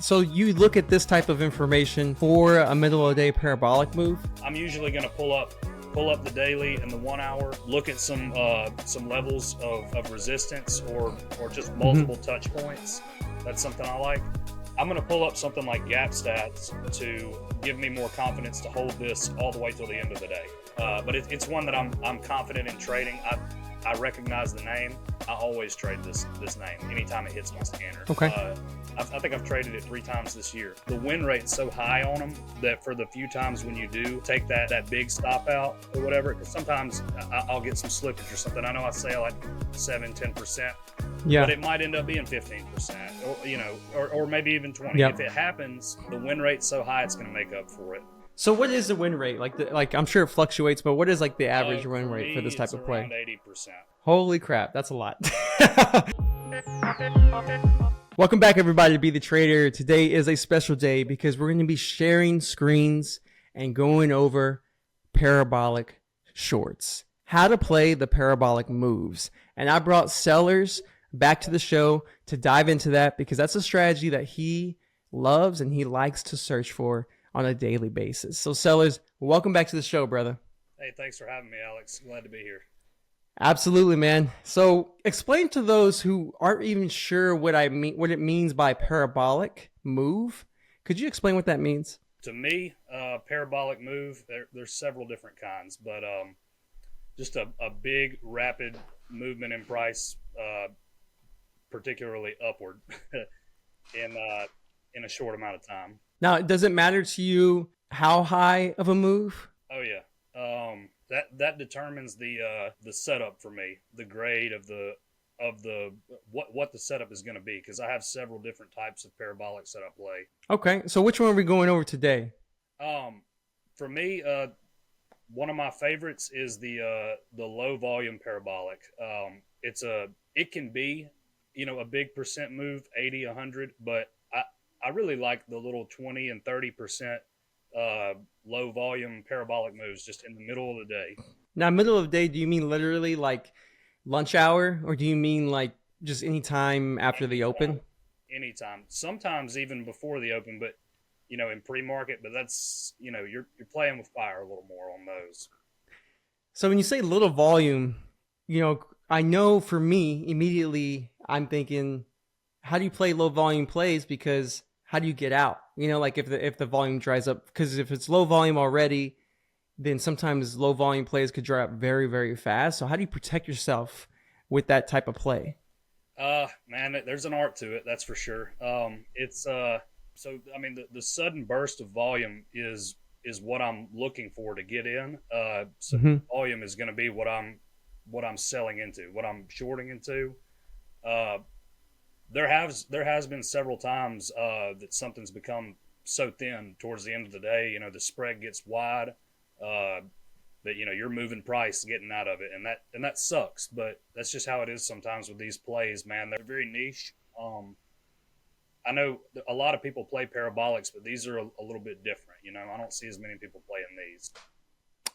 So you look at this type of information for a middle of the day parabolic move? I'm usually going to pull up the daily and the 1 hour, look at some levels of resistance or just multiple touch points. That's something I like. I'm going to pull up something like gap stats to give me more confidence to hold this all the way till the end of the day. But it's one that I'm confident in trading. I recognize the name. I always trade this name anytime it hits my scanner. Okay. I think I've traded it 3 times this year. The win rate's so high on them that for the few times when you do take that big stop out or whatever, because sometimes I'll get some slippage or something. I know I say like 7-10%, but it might end up being 15%, or maybe even 20. If it happens, the win rate's so high it's going to make up for it. So what is the win rate? Like I'm sure it fluctuates, but what is like the average win rate for this type of play? Around 80%. Holy crap, that's a lot. Welcome back, everybody, to Be the Trader. Today is a special day because we're going to be sharing screens and going over parabolic shorts, how to play the parabolic moves. And I brought Sellers back to the show to dive into that because that's a strategy that he loves and he likes to search for on a daily basis. So Sellers, welcome back to the show, brother. Hey, thanks for having me, Alex. Glad to be here. Absolutely, man. So explain to those who aren't even sure what it means by parabolic move. Could you explain what that means? To me, parabolic move, there's several different kinds, but just a big, rapid movement in price, particularly upward in a short amount of time. Now, does it matter to you how high of a move? Oh yeah. That determines the setup for me, the grade of what the setup is going to be, because I have several different types of parabolic setup play. Okay, so which one are we going over today? For me, one of my favorites is the low volume parabolic. It can be, a big percent move, 80, 100, but I really like the little 20 and 30% low volume parabolic moves just in the middle of the day. Now, middle of the day, do you mean literally like lunch hour, or do you mean like just any time after the open? Anytime. Sometimes even before the open, but in pre-market, but that's, you're playing with fire a little more on those. So when you say little volume, I know for me, immediately I'm thinking, how do you play low volume plays? Because how do you get out? Like if the volume dries up, because if it's low volume already, then sometimes low volume plays could dry up very, very fast. So how do you protect yourself with that type of play? Man, there's an art to it. That's for sure. The sudden burst of volume is what I'm looking for to get in. Volume is going to be what I'm selling into, what I'm shorting into. There has been several times that something's become so thin towards the end of the day, the spread gets wide, that you're moving price getting out of it, and that sucks, but that's just how it is sometimes with these plays, man. They're very niche. I know a lot of people play parabolics, but these are a little bit different. I don't see as many people playing these.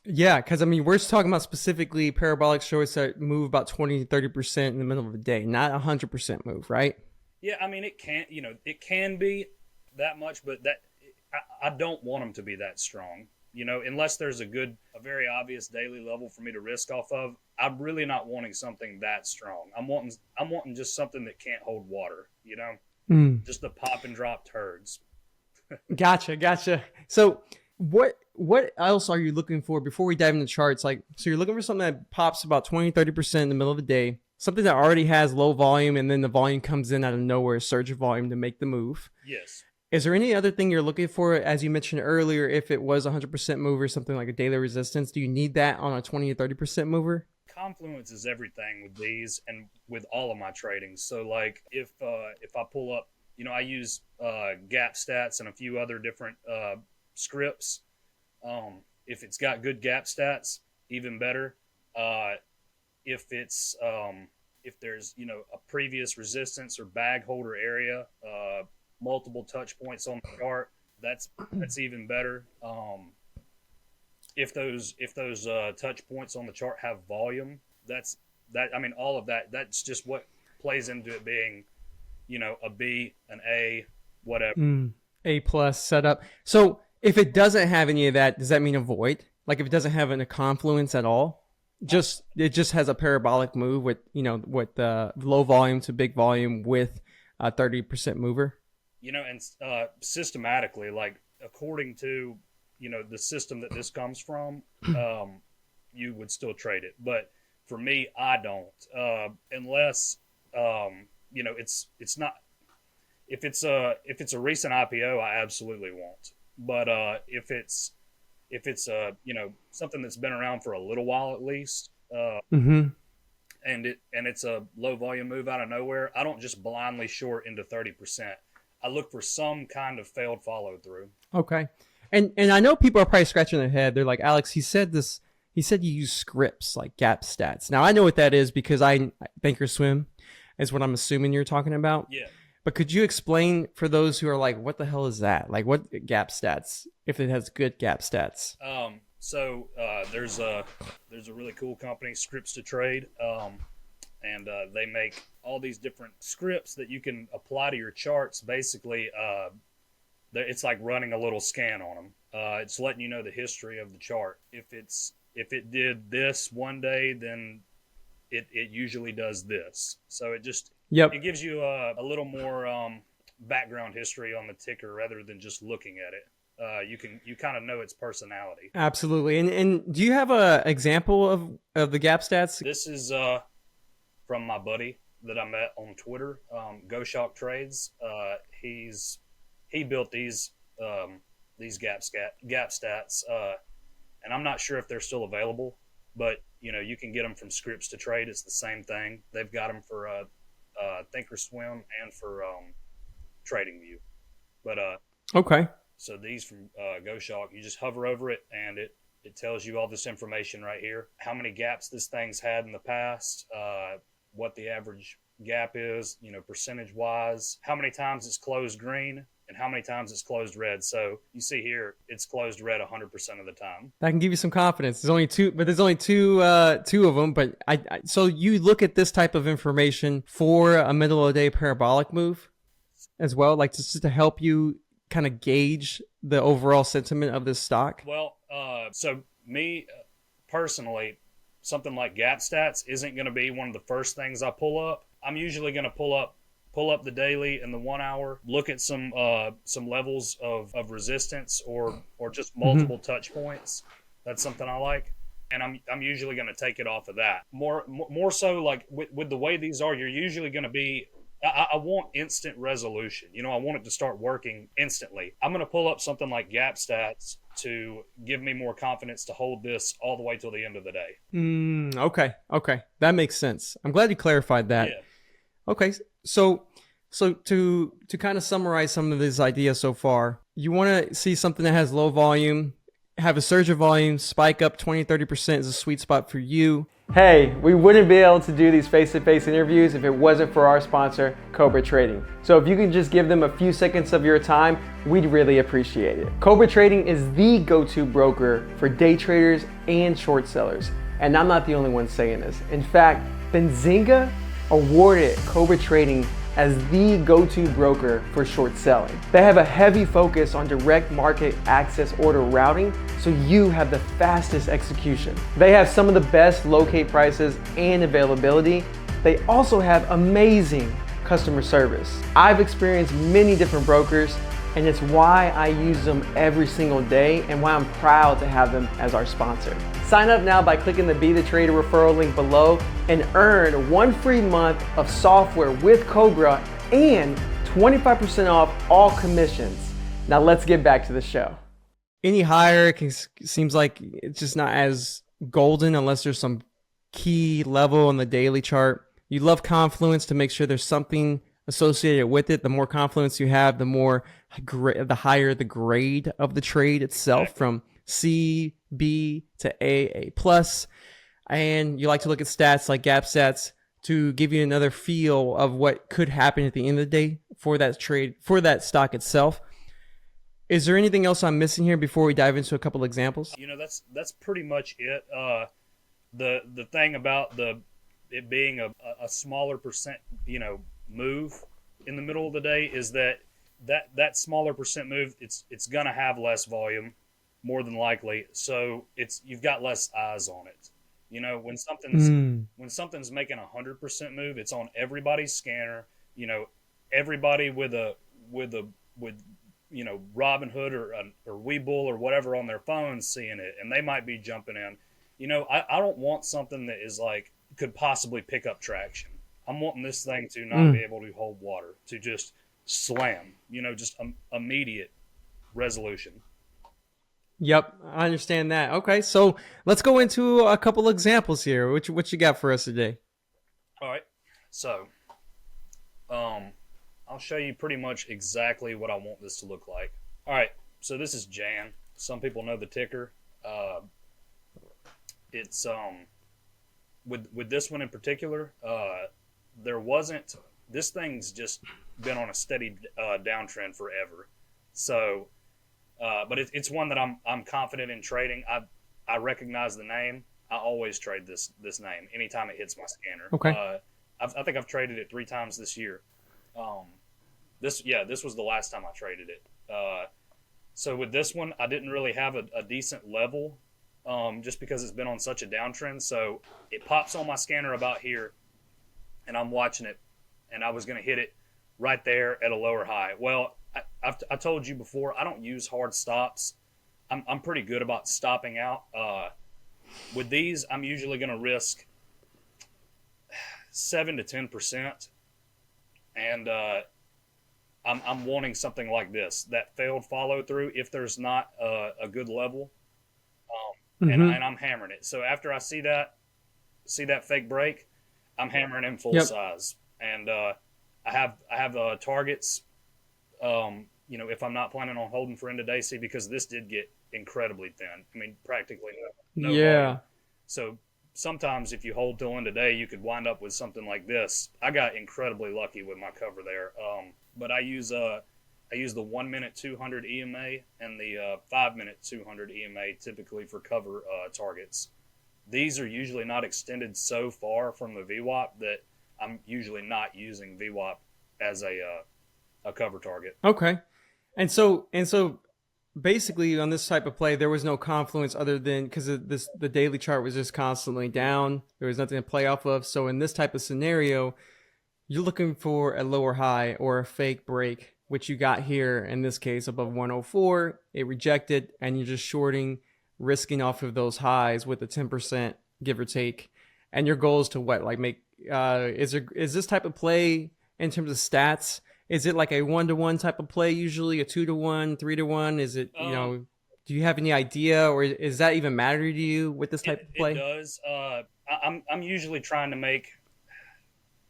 Yeah, because we're talking about specifically parabolic shorts that move about 20 to 30% in the middle of the day, not 100% move, right? Yeah, it can be that much, but I don't want them to be that strong. Unless there's a very obvious daily level for me to risk off of, I'm really not wanting something that strong. I'm wanting just something that can't hold water. Just the pop and drop turds. Gotcha. So what else are you looking for before we dive into charts? So you're looking for something that pops about 20, 30% in the middle of the day, something that already has low volume, and then the volume comes in out of nowhere, a surge of volume to make the move. Yes. Is there any other thing you're looking for, as you mentioned earlier, if it was 100% mover, something like a daily resistance? Do you need that on a 20 to 30% mover? Confluence is everything with these and with all of my trading. So like if I pull up, I use gap stats and a few other different scripts. If it's got good gap stats, even better. If there's a previous resistance or bag holder area, multiple touch points on the chart, that's even better. If those touch points on the chart have volume, all of that, that's just what plays into it being, a B, an A, whatever. A plus setup. So if it doesn't have any of that, does that mean avoid? Like if it doesn't have a confluence at all, just it just has a parabolic move with with low volume to big volume with a 30% mover. And systematically, like according to the system that this comes from, you would still trade it. But for me, I don't, unless it's not. If it's a recent IPO, I absolutely won't. But if it's something that's been around for a little while at least, Mm-hmm. and it's a low volume move out of nowhere, I don't just blindly short into 30%. I look for some kind of failed follow through. Okay. And I know people are probably scratching their head. They're like, Alex, he said this. He said you use scripts like gap stats. Now I know what that is because I Thinkorswim is what I'm assuming you're talking about. Yeah. But could you explain for those who are like, what the hell is that? Like, what gap stats? If it has good gap stats. So there's a really cool company, Scripts to Trade, and they make all these different scripts that you can apply to your charts. Basically, it's like running a little scan on them. It's letting you know the history of the chart. If it did this one day, then it usually does this. So it just it gives you a little more background history on the ticker rather than just looking at it. You kind of know its personality. Absolutely. And do you have a example of the gap stats? This is from my buddy that I met on Twitter, Go Shock Trades. He built these gap stats, and I'm not sure if they're still available, but you can get them from Scripts to Trade. It's the same thing. They've got them for Thinkorswim and for TradingView. But okay. So these from Go Shock, you just hover over it and it tells you all this information right here. How many gaps this thing's had in the past, what the average gap is, percentage wise, how many times it's closed green, and how many times it's closed red. So you see here, it's closed red 100% of the time. That can give you some confidence. There's only two of them. But so you look at this type of information for a middle of the day parabolic move as well, like just to help you kind of gauge the overall sentiment of this stock. Well, so me personally, something like gap stats isn't going to be one of the first things I pull up. I'm usually going to pull up the daily and the 1 hour, look at some levels of resistance or just multiple touch points. That's something I like, and I'm usually going to take it off of that. More so, like with the way these are, you're usually going to be. I want instant resolution. I want it to start working instantly. I'm going to pull up something like gap stats to give me more confidence to hold this all the way till the end of the day. Okay. That makes sense. I'm glad you clarified that. Yeah. Okay. So to kind of summarize some of these ideas so far, you want to see something that has low volume, have a surge of volume, spike up 20-30% is a sweet spot for you. Hey, we wouldn't be able to do these face-to-face interviews if it wasn't for our sponsor, Cobra Trading. So if you can just give them a few seconds of your time, we'd really appreciate it. Cobra Trading is the go-to broker for day traders and short sellers. And I'm not the only one saying this. In fact, Benzinga awarded Cobra Trading as the go-to broker for short selling. They have a heavy focus on direct market access order routing, so you have the fastest execution. They have some of the best locate prices and availability. They also have amazing customer service. I've experienced many different brokers, and it's why I use them every single day and why I'm proud to have them as our sponsor. Sign up now by clicking the Be the Trader referral link below and earn 1 free month of software with Cobra and 25% off all commissions. Now let's get back to the show. Any higher seems like it's just not as golden unless there's some key level on the daily chart. You love confluence to make sure there's something associated with it. The more confluence you have, the higher the grade of the trade itself, from C, B to A plus. And you like to look at stats like gap stats to give you another feel of what could happen at the end of the day for that trade, for that stock itself. Is there anything else I'm missing here before we dive into a couple examples? That's pretty much it. The thing about it being a smaller percent, move in the middle of the day is that that smaller percent move, it's gonna have less volume, more than likely. So it's you've got less eyes on it. You know, Mm. when something's making 100% move, it's on everybody's scanner. You know, everybody with a with you know Robinhood or Webull or whatever on their phones seeing it, and they might be jumping in. You know, I don't want something that is like could possibly pick up traction. I'm wanting this thing to not be Mm. able to hold water, to just slam. You know, just immediate resolution. Yep, I understand that. Okay, so let's go into a couple examples here. What you got for us today? All right, so um, I'll show you pretty much exactly what I want this to look like. All right, so this is Jan. Some people know the ticker. Uh, it's with this one in particular, there wasn't. This thing's just been on a steady downtrend forever. So, but it's one that I'm confident in trading. I recognize the name. I always trade this name anytime it hits my scanner. Okay. I think I've traded it 3 times this year. Um, this was the last time I traded it. So with this one, I didn't really have a decent level, just because it's been on such a downtrend. So it pops on my scanner about here, and I'm watching it, and I was going to hit it right there at a lower high. Well, I told you before, I don't use hard stops. I'm pretty good about stopping out. With these, I'm usually going to risk 7 to 10%, and I'm wanting something like this, that failed follow through if there's not a good level, Mm-hmm. and I'm hammering it. So after I see that fake break, I'm hammering in full Yep. size, and I have targets. You know, if I'm not planning on holding for end of day, see, because this did get incredibly thin. I mean, practically no volume. Yeah. So sometimes if you hold till end of day, you could wind up with something like this. I got incredibly lucky with my cover there. But I use the 1 minute 200 EMA and the 5 minute 200 EMA typically for cover targets. These are usually not extended so far from the VWAP that I'm usually not using VWAP as a cover target. Okay. And so basically on this type of play there was no confluence other than because this the daily chart was just constantly down. There was nothing to play off of. So in this type of scenario, you're looking for a lower high or a fake break, which you got here in this case above 104. It rejected, and you're just shorting, risking off of those highs with a 10% give or take. And your goal is to what? Like make is this type of play in terms of stats? Is it like a 1-to-1 type of play usually, a 2-to-1, 3-to-1? Is it, do you have any idea, or is that even matter to you with this type of It play? does. I'm usually trying to make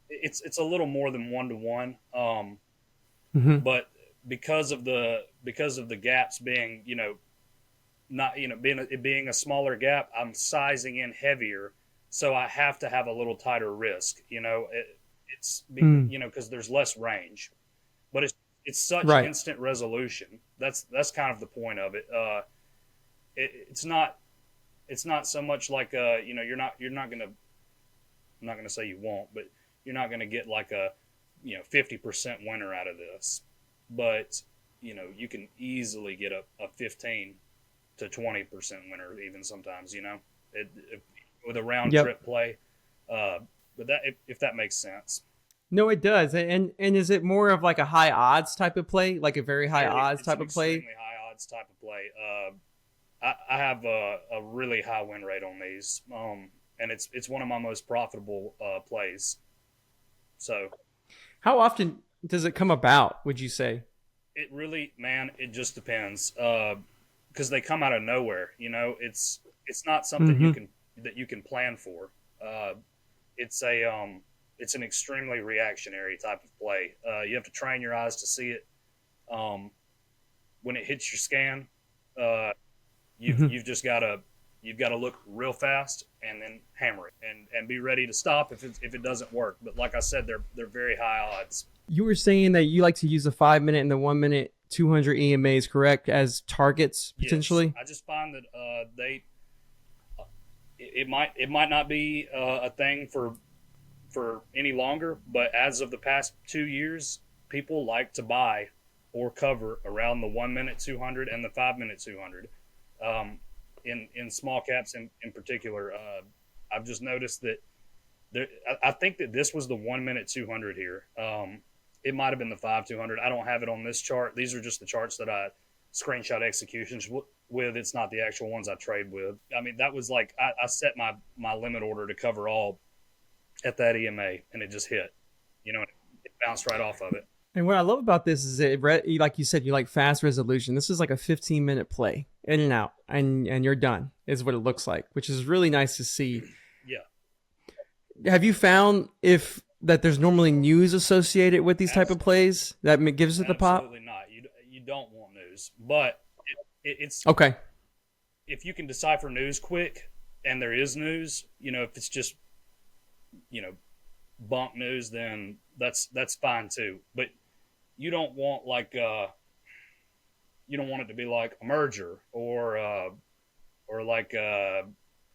it's a little more than 1 to 1. Mm-hmm. But because of the gaps being not being a smaller gap, I'm sizing in heavier, so I have to have a little tighter risk. Mm. Because there's less range, but it's such Right. instant resolution. That's kind of the point of it. It's not so much like you're not gonna I'm not gonna say you won't, but you're not gonna get like a 50% winner out of this, but you can easily get a 15 to 20% winner even sometimes. With a round Yep. trip play. But that if that makes sense. No, it does. And is it more of like a high odds type of play, like a very high odds It's type an of play? extremely high odds type of play. I have a really high win rate on these, and it's one of my most profitable plays. So How often does it come about? Would you say? it really, man, it just depends, because they come out of nowhere. It's not something Mm-hmm. you can plan for. Uh, it's a it's an extremely reactionary type of play. You have to train your eyes to see it. Um, when it hits your scan, uh, Mm-hmm. you've got to look real fast and then hammer it and be ready to stop if it doesn't work. But like I said, they're very high odds. You were saying that you like to use the 5 minute and the 1 minute 200 EMAs, correct, as targets Yes, potentially? I just find that it might not be a thing for any longer, but as of the past 2 years, people like to buy or cover around the 1 minute 200 and the 5 minute 200. In small caps in particular, I've just noticed that there, I think that this was the 1 minute 200 here. It might have been the 5 200. I don't have it on this chart. These are just the charts that I screenshot executions with. It's not the actual ones I trade with. I mean, that was like I set my limit order to cover all at that EMA, and it just hit. It bounced right off of it. And what I love about this is like you said, you like fast resolution. This is like a 15-minute play, in and out, and you're done. Is what it looks like, which is really nice to see. Yeah. Have you found that there's normally news associated with these type of plays that gives it the pop? Absolutely not. You don't want news, but it's okay. If you can decipher news quick, and there is news, if it's just bump news, then that's fine too. But you don't want you don't want it to be like a merger or like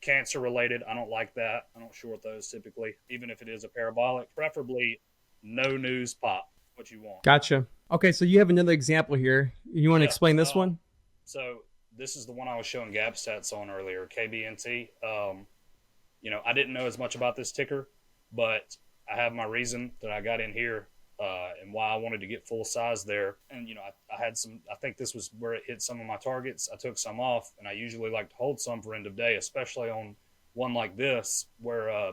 cancer related. I don't like that. I don't short those typically, even if it is a parabolic. Preferably no news pop. What you want. Gotcha. Okay, so you have another example here. You want to explain this one? So this is the one I was showing gap stats on earlier, KBNT. I didn't know as much about this ticker, but I have my reason that I got in here and why I wanted to get full size there. And, I had some, I think this was where it hit some of my targets. I took some off, and I usually like to hold some for end of day, especially on one like this where,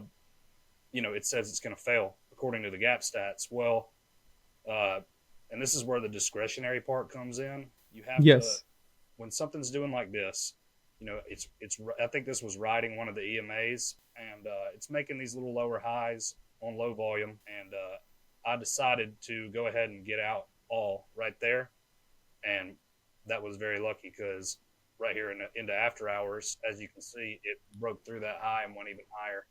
it says it's going to fail according to the gap stats. Well, and this is where the discretionary part comes in. You have to, when something's doing like this, I think this was riding one of the EMAs, and it's making these little lower highs on low volume, and I decided to go ahead and get out all right there, and that was very lucky because right here into after hours, as you can see, it broke through that high and went even higher.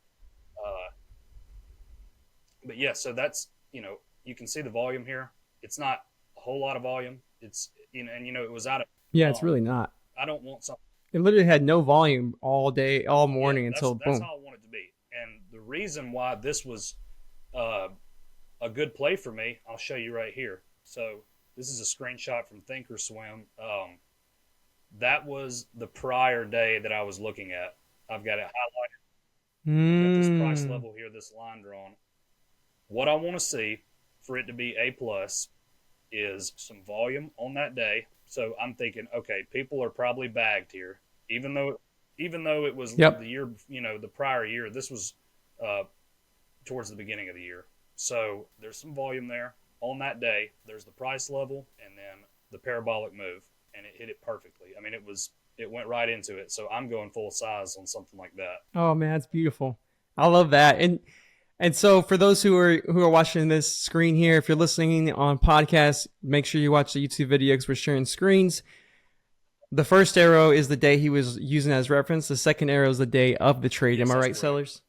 But yeah, so that's, you can see the volume here. It's not a whole lot of volume. It's, and it was out of. Yeah, it's really not. I don't want something. It literally had no volume all day, all morning until boom. That's how I want it to be. And the reason why this was a good play for me, I'll show you right here. So this is a screenshot from Thinkorswim. That was the prior day that I was looking at. I've got it highlighted. I've got this price level here, this line drawn. What I want to see for it to be A plus is some volume on that day. So I'm thinking, okay, people are probably bagged here, even though it was the year, the prior year. This was towards the beginning of the year. So there's some volume there on that day. There's the price level, and then the parabolic move, and it hit it perfectly. I mean, it went right into it. So I'm going full size on something like that. Oh man, it's beautiful. I love that. And so for those who are watching this screen here, if you're listening on podcast, make sure you watch the YouTube video because we're sharing screens. The first arrow is the day he was using as reference. The second arrow is the day of the trade. Yes, am I right, correct. sellers?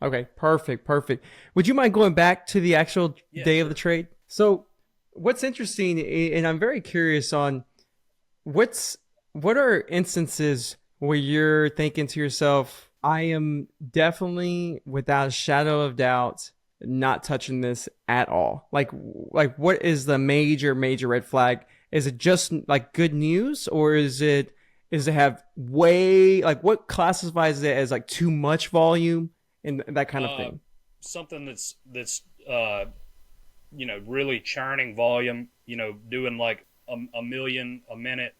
Okay, perfect. Would you mind going back to the actual day of the trade? So what's interesting, and I'm very curious on what are instances where you're thinking to yourself, I am definitely, without a shadow of doubt, not touching this at all. Like what is the major red flag? Is it just like good news, or is it have way, like what classifies it as like too much volume and that kind of thing? Something that's really churning volume, doing like a million a minute,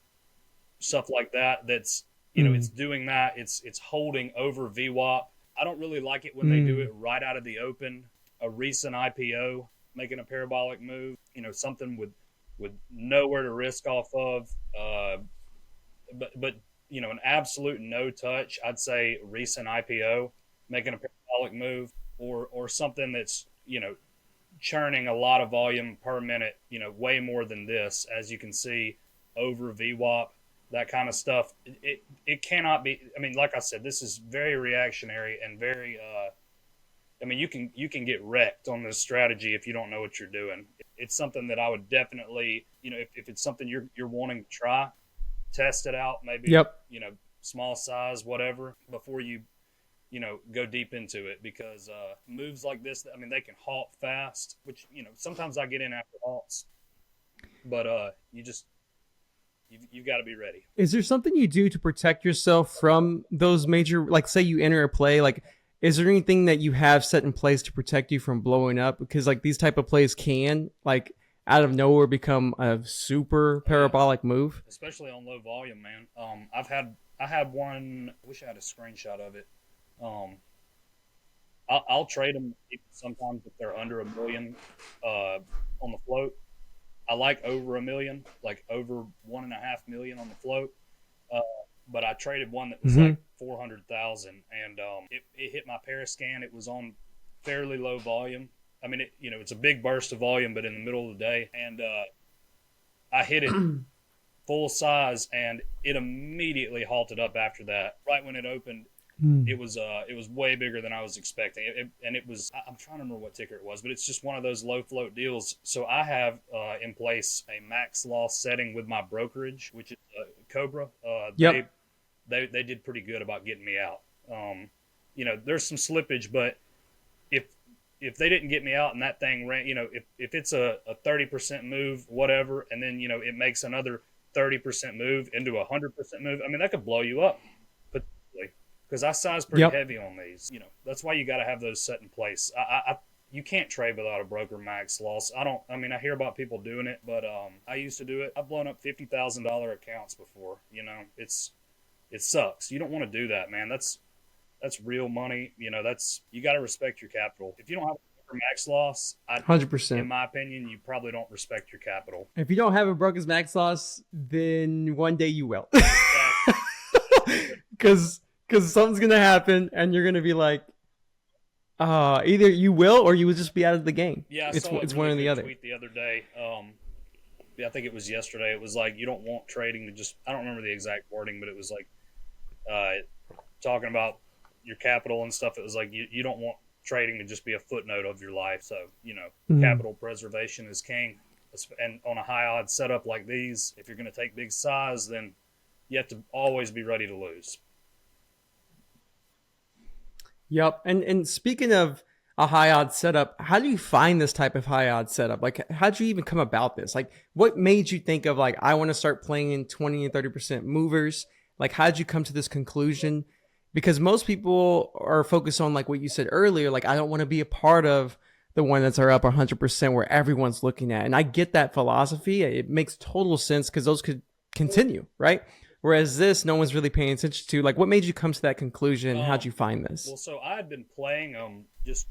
stuff like that. That's it's doing that. It's holding over VWAP. I don't really like it when they do it right out of the open. A recent IPO making a parabolic move, something with nowhere to risk off of. But an absolute no touch. I'd say recent IPO making a parabolic move, or something that's churning a lot of volume per minute. Way more than this, as you can see, over VWAP. That kind of stuff, it cannot be. I mean, like I said, this is very reactionary and very. You can get wrecked on this strategy if you don't know what you're doing. It's something that I would definitely, if it's something you're wanting to try, test it out. Maybe small size, whatever, before you go deep into it, because moves like this, they can halt fast. Which sometimes I get in after halts. but you've got to be ready. Is there something you do to protect yourself from those major, like say you enter a play, like is there anything that you have set in place to protect you from blowing up? Because like these type of plays can like out of nowhere become a super Oh yeah, parabolic move. especially on low volume, man. I had one. I wish I had a screenshot of it. Um, I'll trade them sometimes if they're under a million on the float. I like over a million, like over 1.5 million on the float. Uh, but I traded one that was Mm-hmm. like 400,000, and it hit my Parascan. It was on fairly low volume. I mean, it's a big burst of volume, but in the middle of the day, and I hit it full size, and it immediately halted up after that. Right when it opened, it was way bigger than I was expecting. And it was I'm trying to remember what ticker it was, but it's just one of those low float deals. So I have in place a max loss setting with my brokerage, which is Cobra. Yep. They did pretty good about getting me out. There's some slippage, but if if they didn't get me out and that thing ran, if it's a 30% move, whatever, and then it makes another 30% move into 100% move, I mean that could blow you up potentially. Because I size pretty Yep. heavy on these. That's why you got to have those set in place. You can't trade without a broker max loss. I don't. I mean, I hear about people doing it, but I used to do it. I've blown up $50,000 accounts before. It sucks. You don't want to do that, man. That's real money. That's you got to respect your capital. If you don't have a broker max loss, Hundred in percent. my opinion, you probably don't respect your capital. If you don't have a broker's max loss, then one day you will. Exactly. Because something's gonna happen and you're gonna be like, either you will or you will just be out of the game. Yeah, I It's saw a it's one really or the good other. tweet the other day. Yeah, I think it was yesterday. It was like you don't want trading to just. I don't remember the exact wording, but it was like talking about your capital and stuff. It was like you don't want trading to just be a footnote of your life. So Mhm. capital preservation is king. And on a high odds setup like these, if you're going to take big size, then you have to always be ready to lose. Yep. And speaking of a high odds setup, how do you find this type of high odds setup? Like, how'd you even come about this? Like, what made you think of like I want to start playing in 20 and 30% movers? Like, how'd you come to this conclusion? Because most people are focused on like what you said earlier. Like, I don't want to be a part of the one that's are up 100% where everyone's looking at. And I get that philosophy. It makes total sense because those could continue, right? Whereas this, no one's really paying attention to. Like, what made you come to that conclusion? How'd Um, you find this? well, so I had been playing just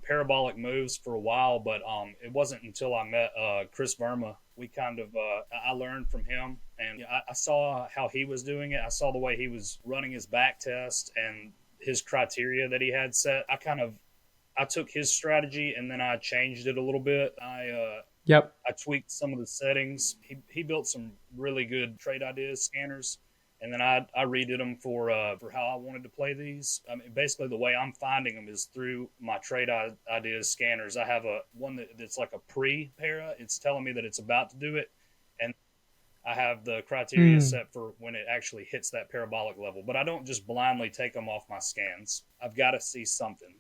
parabolic moves for a while, but it wasn't until I met Chris Verma. We kind of I learned from him, and I saw how he was doing it. I saw the way he was running his back test and his criteria that he had set. I took his strategy and then I changed it a little bit. Yep. I tweaked some of the settings. He built some really good trade ideas scanners, and then I redid them for how I wanted to play these. I mean, basically the way I'm finding them is through my trade ideas scanners. I have a one that's like a pre para. It's telling me that it's about to do it, and I have the criteria Mm. set for when it actually hits that parabolic level. But I don't just blindly take them off my scans. I've got to see something.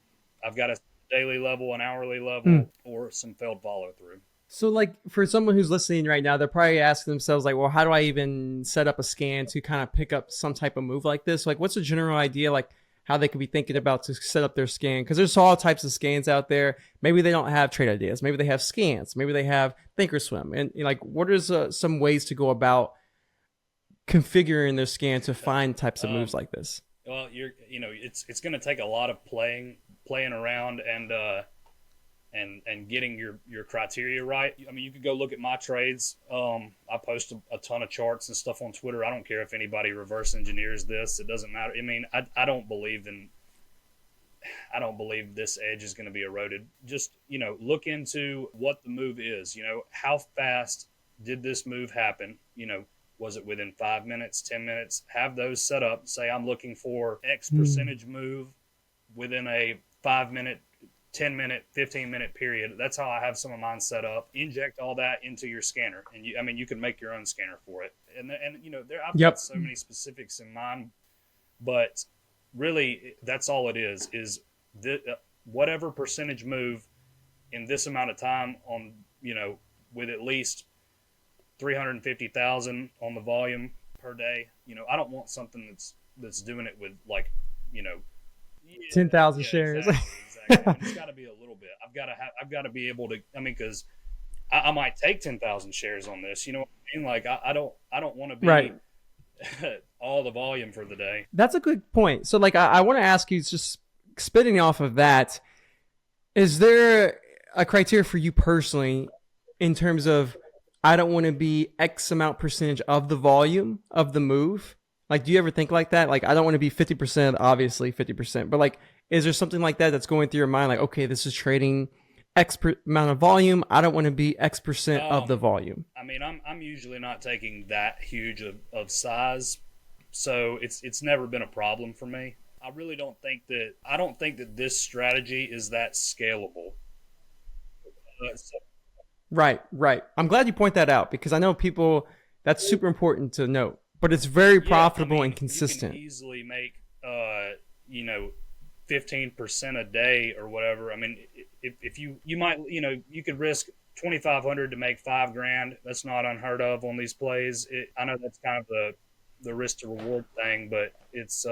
I've got a daily level, an hourly Mm. level, or some failed follow through. So, like, for someone who's listening right now, they're probably asking themselves, like, well, how do I even set up a scan to kind of pick up some type of move like this? Like, what's a general idea, like, how they could be thinking about to set up their scan? Because there's all types of scans out there. Maybe they don't have trade ideas. Maybe they have scans. Maybe they have Thinkorswim. And, like, what is some ways to go about configuring their scan to find types of moves Um, like this? well, it's going to take a lot of playing around and getting your criteria right. I mean, you could go look at my trades. I post a ton of charts and stuff on Twitter. I don't care if anybody reverse engineers this. It doesn't matter. I mean, I don't believe this edge is going to be eroded. Just look into what the move is. How fast did this move happen? Was it within 5 minutes, 10 minutes? Have those set up. Say I'm looking for X Mm. percentage move within a 5 minute, 10 minute, 15 minute period. That's how I have some of mine set up. Inject all that into your scanner, and you can make your own scanner for it. I've got Yep. so many specifics in mind, but really, that's all it is. Whatever percentage move in this amount of time on with at least 350,000 on the volume per day. I don't want something that's doing it with like, you know, yeah, 10,000 yeah, shares. exactly. I mean, it's got to be a little bit. I've got to be able to. I mean, because I might take 10,000 shares on this. You know what I mean? Like I don't want to be Right. all the volume for the day. That's a good point. So like I want to ask you, just spitting off of that, is there a criteria for you personally in terms of I don't want to be X amount percentage of the volume of the move? Like, do you ever think like that? Like, I don't want to be 50%, obviously 50%, but like, is there something like that that's going through your mind? Like, okay, this is trading amount of volume. I don't want to be X% of the volume. I mean, I'm usually not taking that huge of size, so it's never been a problem for me. I don't think that this strategy is that scalable. So, Right, right. I'm glad you point that out because I know people, that's super important to note, but it's very yeah, I profitable and mean, you can consistent. easily make you know 15% a day or whatever. I mean, if you might, you could risk 2,500 to make 5 grand. That's not unheard of on these plays. I know that's kind of the risk to reward thing, but it's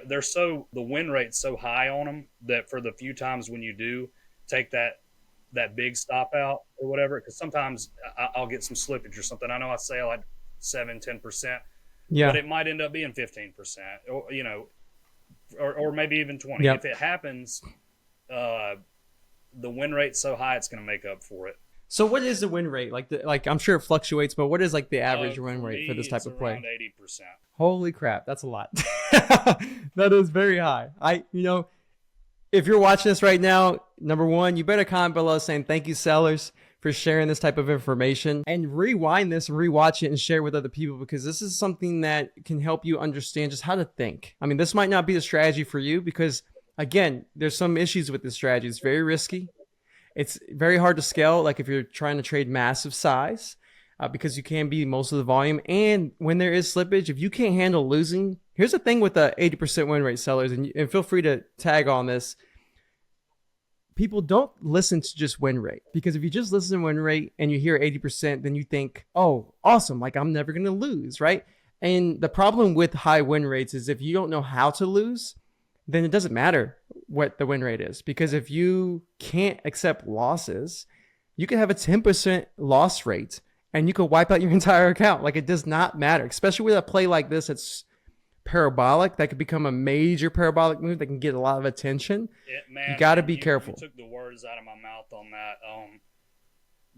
they're so the win rate's so high on them that for the few times when you do take that big stop out or whatever, because sometimes I'll get some slippage or something. I know I say like 7-10%, but Yeah. it might end up being 15%, or or maybe even 20. Yep. If it happens, uh, the win rate's so high it's going to make up for it. So what is the win rate? Like I'm sure it fluctuates, but what is like the average win For rate for me, this type it's of play? around 80%. Holy crap, that's a lot. That is very high. If you're watching this right now, number one, you better comment below saying thank you, sellers, for sharing this type of information, and rewind this and rewatch it and share with other people because this is something that can help you understand just how to think. I mean, this might not be the strategy for you because again, there's some issues with this strategy. It's very risky. It's very hard to scale, like if you're trying to trade massive size, because you can be most of the volume. And when there is slippage, if you can't handle losing, here's the thing with the 80% win rate sellers, and feel free to tag on this. People don't listen to just win rate because if you just listen to win rate and you hear 80%, then you think, oh, awesome, like I'm never going to lose, right? And the problem with high win rates is if you don't know how to lose, then it doesn't matter what the win rate is because if you can't accept losses, you can have a 10% loss rate and you could wipe out your entire account. Like it does not matter, especially with a play like this. It's parabolic that could become a major parabolic move that can get a lot of attention. Man, you got to be careful. You took the words out of my mouth on that.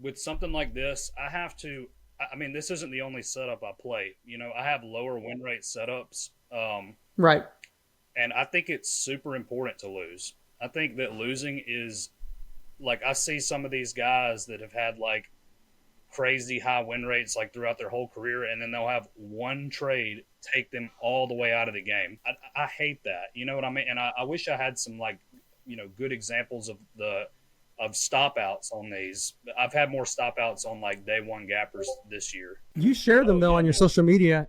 With something like this, I have to. I mean, this isn't the only setup I play. I have lower win rate setups. Right. And I think it's super important to lose. I think that losing is like I see some of these guys that have had like crazy high win rates like throughout their whole career, and then they'll have one trade take them all the way out of the game. I hate that. You know what I mean? And I wish I had some like good examples of stop outs on these. I've had more stop outs on like day one gappers this year. You share them though on your social media.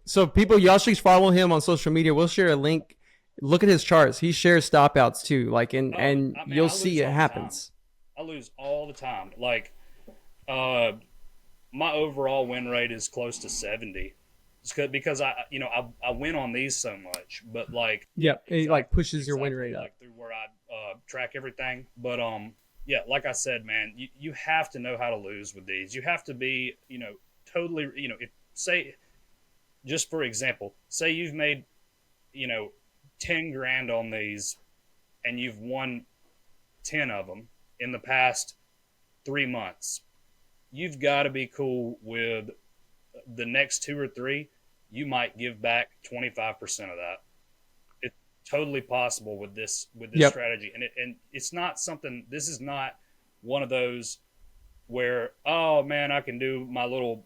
So people, y'all should follow him on social media. We'll share a link. Look at his charts. He shares stop outs too. Like and you'll see it happens. I lose all the time. Like my overall win rate is close to 70. It's good because I win on these so much, but like yeah, it like pushes your win rate up like through where I track everything. But yeah, like I said, man, you have to know how to lose with these. You have to be totally if say just for example, say you've made 10 grand on these and you've won 10 of them in the past 3 months. You've got to be cool with the next 2 or 3. You might give back 25% of that. It's totally possible with this Yep. strategy, and it's not something. This is not one of those where oh man, I can do my little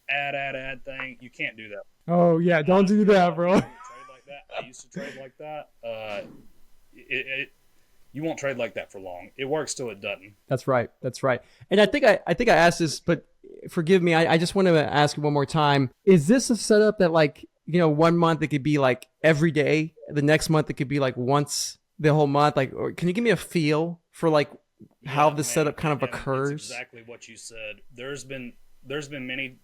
add thing. You can't do that. Oh yeah, don't do that, bro. Trade like that. I used to trade like that. You won't trade like that for long. It works till it doesn't. That's right. That's right. And I think I asked this, but forgive me. I just want to ask you one more time. Is this a setup that like, 1 month it could be like every day, the next month it could be like once the whole month? Like, or can you give me a feel for like how Yeah, the man, setup kind of and it's occurs? exactly what you said. There's been many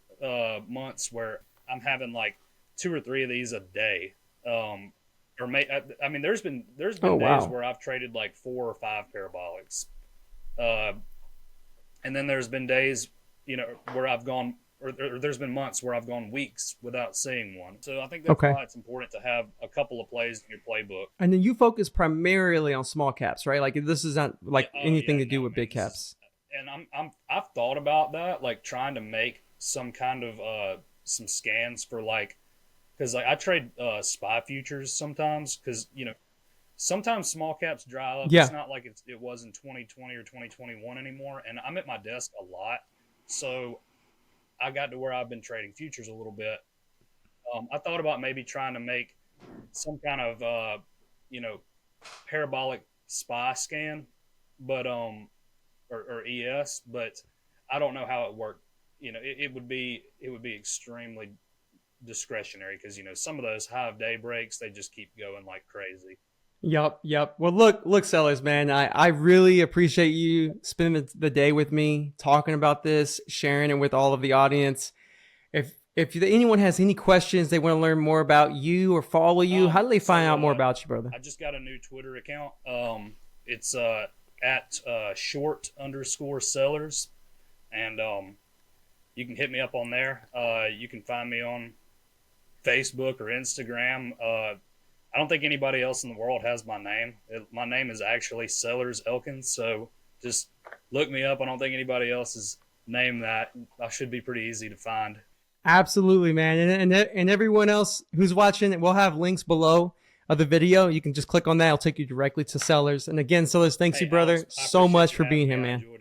months where I'm having like two or three of these a day. Or I mean, there's been Oh days wow. where I've traded like four or five parabolics. Uh, and then there's been days, where I've gone, or there's been months where I've gone weeks without seeing one. So I think that's Okay. why it's important to have a couple of plays in your playbook. And then you focus primarily on small caps, right? Like this is not Yeah. like Oh anything yeah. to No, do with man. big This is, caps. and I've thought about that, like trying to make some kind of some scans for like, because like I trade spy futures sometimes, because sometimes small caps dry up. It's Yeah. not like it was in 2020 or 2021 anymore, and I'm at my desk a lot, so I got to where I've been trading futures a little bit. I thought about maybe trying to make some kind of you know parabolic spy scan, but or ES, but I don't know how it worked. It would be extremely discretionary, because some of those hive day breaks, they just keep going like crazy. Yep, yep. Well, look, sellers, man. I really appreciate you spending the day with me, talking about this, sharing it with all of the audience. If anyone has any questions, they want to learn more about you or follow you, how do they find So out more about you, brother? I just got a new Twitter account. It's at short_sellers, and you can hit me up on there. You can find me on Facebook or Instagram. I don't think anybody else in the world has my name. My name is actually Sellers Elkins, so just look me up. I don't think anybody else has named that. I should be pretty easy to find. Absolutely, man. And everyone else who's watching, we'll have links below of the video. You can just click on that. It'll take you directly to sellers. And again, sellers, thanks you, Hey, brother, Alex, I so appreciate much you for having being me. here, I man. enjoyed